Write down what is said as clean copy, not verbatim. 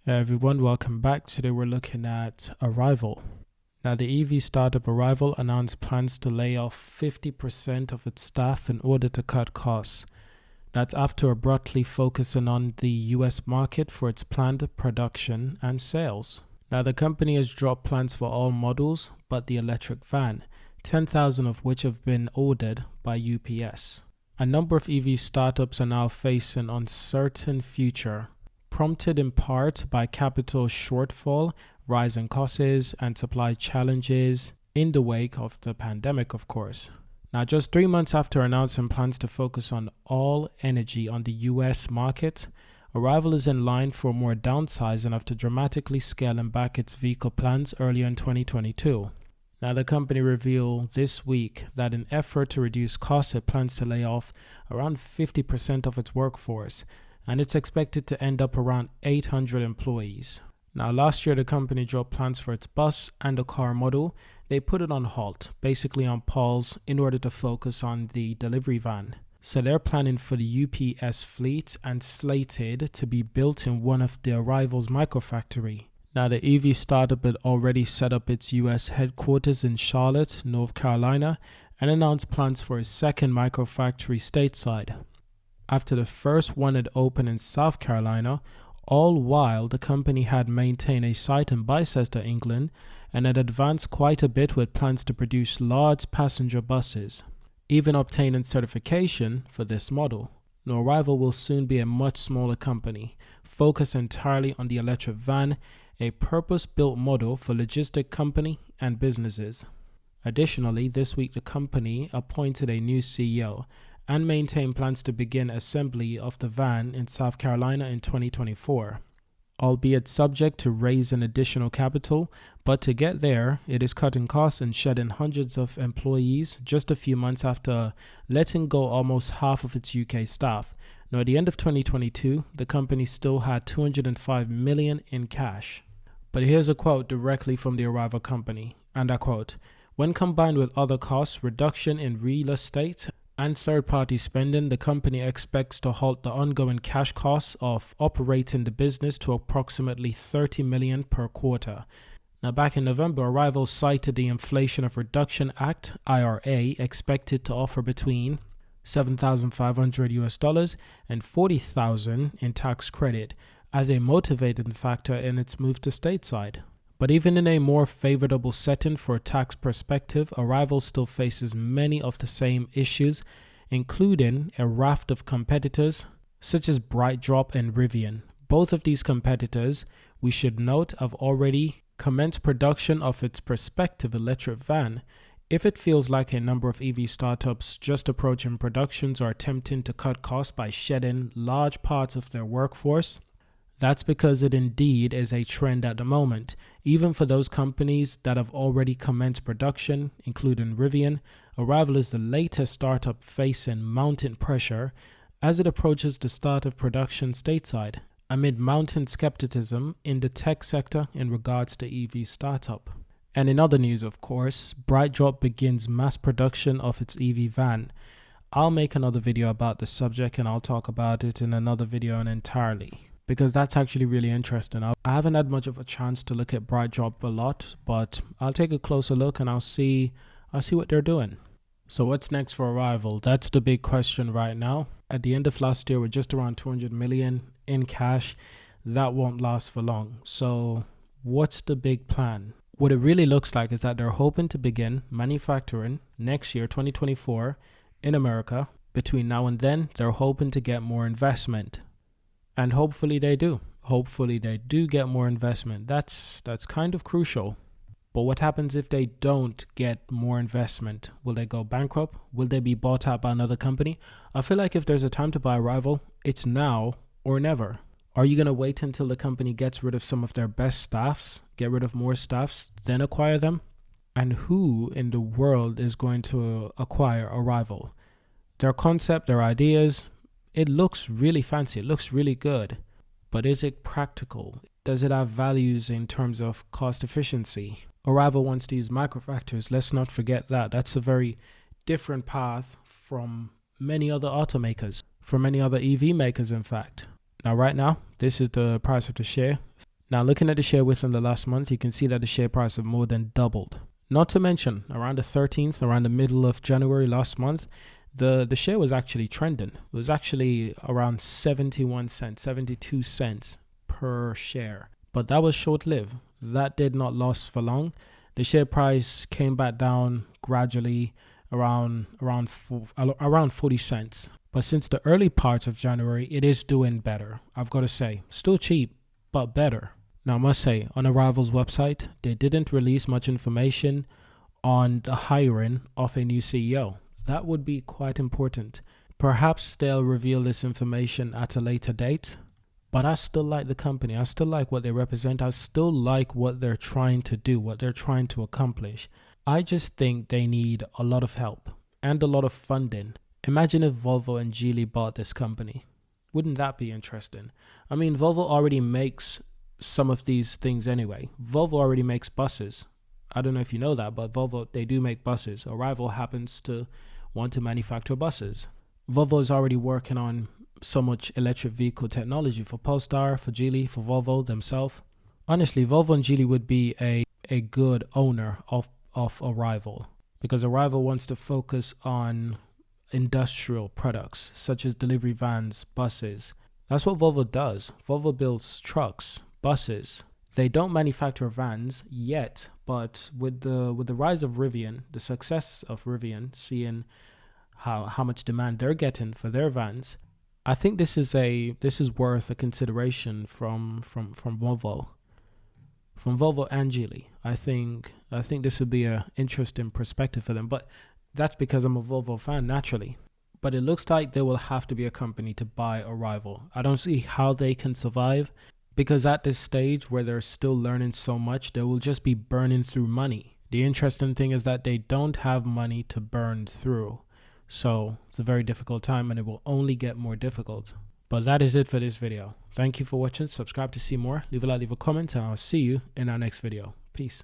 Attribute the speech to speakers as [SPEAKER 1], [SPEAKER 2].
[SPEAKER 1] Hey everyone, welcome back. Today we're looking at Arrival. Now, the EV startup Arrival announced plans to lay off 50% of its staff in order to cut costs. That's after abruptly focusing on the US market for its planned production and sales. Now, the company has dropped plans for all models but the electric van, 10,000 of which have been ordered by UPS. A number of EV startups are now facing uncertain future, prompted in part by capital shortfall, rising costs, and supply challenges in the wake of the pandemic, of course. Now, just 3 months after announcing plans to focus on all energy on the US market, Arrival is in line for more downsizing after dramatically scaling back its vehicle plans earlier in 2022. Now, the company revealed this week that in effort to reduce costs, it plans to lay off around 50% of its workforce, and it's expected to end up around 800 employees. Now, last year, the company dropped plans for its bus and the car model. They put it on halt, basically on pause, in order to focus on the delivery van. So they're planning for the UPS fleet and slated to be built in one of the Arrival's microfactory. Now, the EV startup had already set up its US headquarters in Charlotte, North Carolina, and announced plans for a second microfactory stateside, after the first one had opened in South Carolina, all while the company had maintained a site in Bicester, England, and had advanced quite a bit with plans to produce large passenger buses, even obtaining certification for this model. Now, Arrival will soon be a much smaller company, focused entirely on the electric van, a purpose-built model for logistic company and businesses. Additionally, this week the company appointed a new CEO, and maintain plans to begin assembly of the van in South Carolina in 2024, albeit subject to raising additional capital. But to get there, it is cutting costs and shedding hundreds of employees just a few months after letting go almost half of its UK staff. Now, at the end of 2022, the company still had $205 million in cash. But here's a quote directly from the Arrival company, and I quote, "When combined with other costs, reduction in real estate, and third-party spending, the company expects to halt the ongoing cash costs of operating the business to approximately $30 million per quarter." Now, back in November, Arrival cited the Inflation Reduction Act, IRA, expected to offer between $7,500 and $40,000 in tax credit as a motivating factor in its move to stateside. But even in a more favorable setting for a tax perspective, Arrival still faces many of the same issues, including a raft of competitors such as BrightDrop and Rivian. Both of these competitors, we should note, have already commenced production of its prospective electric van. If it feels like a number of EV startups just approaching productions are attempting to cut costs by shedding large parts of their workforce, that's because it indeed is a trend at the moment. Even for those companies that have already commenced production, including Rivian, Arrival is the latest startup facing mounting pressure as it approaches the start of production stateside, amid mounting skepticism in the tech sector in regards to EV startup. And in other news, of course, BrightDrop begins mass production of its EV van. I'll make another video about this subject and I'll talk about it in another video entirely, because that's actually really interesting. I haven't had much of a chance to look at BrightDrop a lot, but I'll take a closer look and I'll see what they're doing. So what's next for Arrival? That's the big question right now. At the end of last year, we're just around 200 million in cash. That won't last for long. So what's the big plan? What it really looks like is that they're hoping to begin manufacturing next year, 2024, in America. Between now and then, they're hoping to get more investment. And hopefully they do. Hopefully they do get more investment. That's kind of crucial. But what happens if they don't get more investment? Will they go bankrupt? Will they be bought out by another company? I feel like if there's a time to buy Arrival, it's now or never. Are you going to wait until the company gets rid of some of their best staffs, get rid of more staffs, then acquire them? And who in the world is going to acquire Arrival? Their concept, their ideas, it looks really fancy. It looks really good. But is it practical? Does it have values in terms of cost efficiency? Arrival wants to use microfactors. Let's not forget that. That's a very different path from many other automakers, from many other EV makers, in fact. Now, right now, this is the price of the share. Now, looking at the share within the last month, you can see that the share price have more than doubled. Not to mention, around the 13th, around the middle of January last month, the share was actually trending. It was actually around 71 cents, 72 cents per share. But that was short-lived. That did not last for long. The share price came back down gradually around 40 cents. But since the early parts of January, it is doing better. I've got to say, still cheap, but better. Now, I must say, on Arrival's website, they didn't release much information on the hiring of a new CEO. That would be quite important. Perhaps they'll reveal this information at a later date, but I still like the company. I still like what they represent. I still like what they're trying to do, what they're trying to accomplish. I just think they need a lot of help and a lot of funding. Imagine if Volvo and Geely bought this company. Wouldn't that be interesting? I mean, Volvo already makes some of these things anyway. Volvo already makes buses. I don't know if you know that, but Volvo, they do make buses. Arrival happens to want to manufacture buses. Volvo is already working on so much electric vehicle technology for Polestar, for Geely, for Volvo themselves. Honestly, Volvo and Geely would be a good owner of Arrival, because Arrival wants to focus on industrial products such as delivery vans, buses. That's what Volvo does. Volvo builds trucks, buses. They don't manufacture vans yet, but with the rise of Rivian, the success of Rivian, seeing how much demand they're getting for their vans, I think this is worth a consideration from Volvo. From Volvo and Geely. I think this would be an interesting perspective for them. But that's because I'm a Volvo fan, naturally. But it looks like there will have to be a company to buy Arrival. I don't see how they can survive, because at this stage where they're still learning so much, they will just be burning through money. The interesting thing is that they don't have money to burn through. So it's a very difficult time, and it will only get more difficult. But that is it for this video. Thank you for watching. Subscribe to see more. Leave a like, leave a comment, and I'll see you in our next video. Peace.